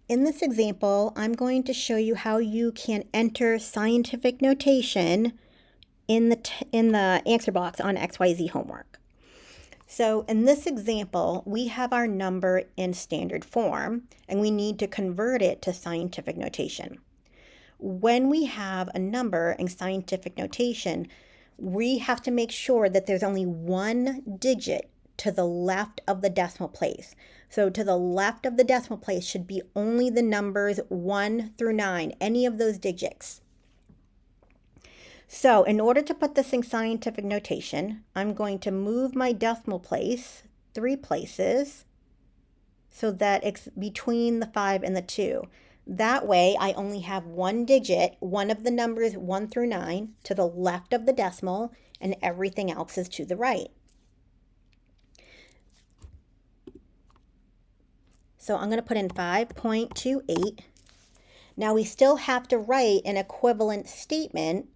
In this example, I'm going to show you how you can enter scientific notation in the answer box on XYZ homework. So in this example, we have our number in standard form, and we need to convert it to scientific notation. When we have a number in scientific notation, we have to make sure that there's only one digit to the left of the decimal place. So to the left of the decimal place should be only the numbers 1 through 9, any of those digits. So in order to put this in scientific notation, I'm going to move my decimal place 3 places so that it's between the 5 and the 2. That way I only have one digit, one of the numbers 1 through 9 to the left of the decimal, and everything else is to the right. So I'm going to put in 5.28. Now we still have to write an equivalent statement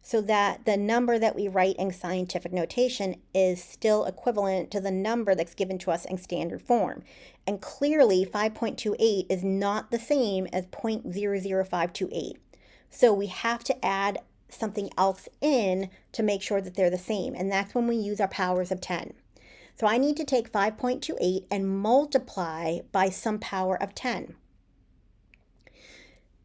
so that the number that we write in scientific notation is still equivalent to the number that's given to us in standard form. And clearly 5.28 is not the same as 0.00528. So we have to add something else in to make sure that they're the same. And that's when we use our powers of 10. So I need to take 5.28 and multiply by some power of 10.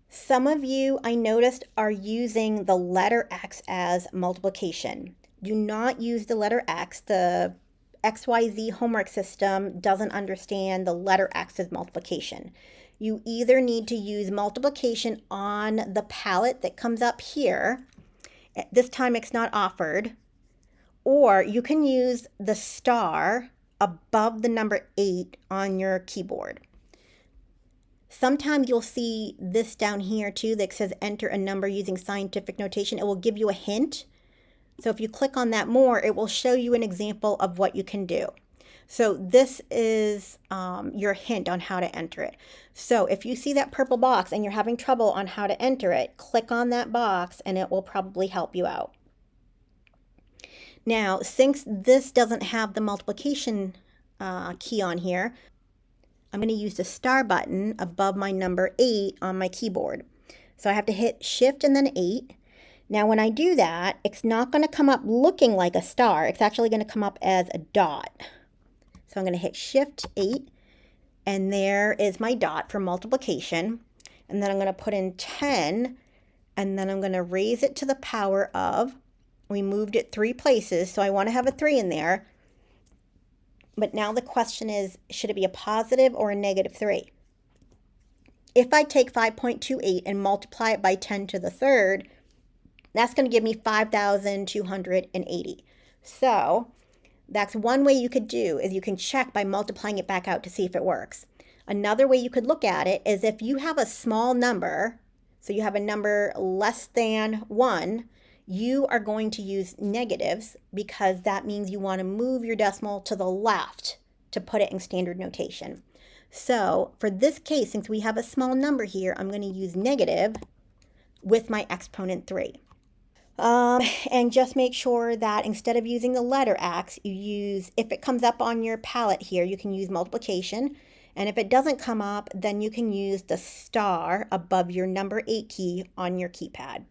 Some of you, I noticed, are using the letter X as multiplication. Do not use the letter X. The XYZ homework system doesn't understand the letter X as multiplication. You either need to use multiplication on the palette that comes up here. This time it's not offered. Or you can use the star above the number 8 on your keyboard. Sometimes you'll see this down here too that says enter a number using scientific notation. It will give you a hint. So if you click on that more, it will show you an example of what you can do. So this is your hint on how to enter it. So if you see that purple box and you're having trouble on how to enter it, click on that box and it will probably help you out. Now, since this doesn't have the multiplication key on here, I'm going to use the star button above my number 8 on my keyboard. So I have to hit Shift and then 8. Now when I do that, it's not going to come up looking like a star. It's actually going to come up as a dot. So I'm going to hit Shift 8, and there is my dot for multiplication. And then I'm going to put in 10, and then I'm going to raise it to the power of, we moved it 3 places, so I want to have a 3 in there. But now the question is, should it be a positive or a negative 3? If I take 5.28 and multiply it by 10 to the third, that's going to give me 5,280. So that's one way you could do, is you can check by multiplying it back out to see if it works. Another way you could look at it is if you have a small number, so you have a number less than 1, you are going to use negatives because that means you want to move your decimal to the left to put it in standard notation. So for this case, since we have a small number here, I'm going to use negative with my exponent 3. And just make sure that instead of using the letter X, you use, if it comes up on your palette here, you can use multiplication. And if it doesn't come up, then you can use the star above your number 8 key on your keypad.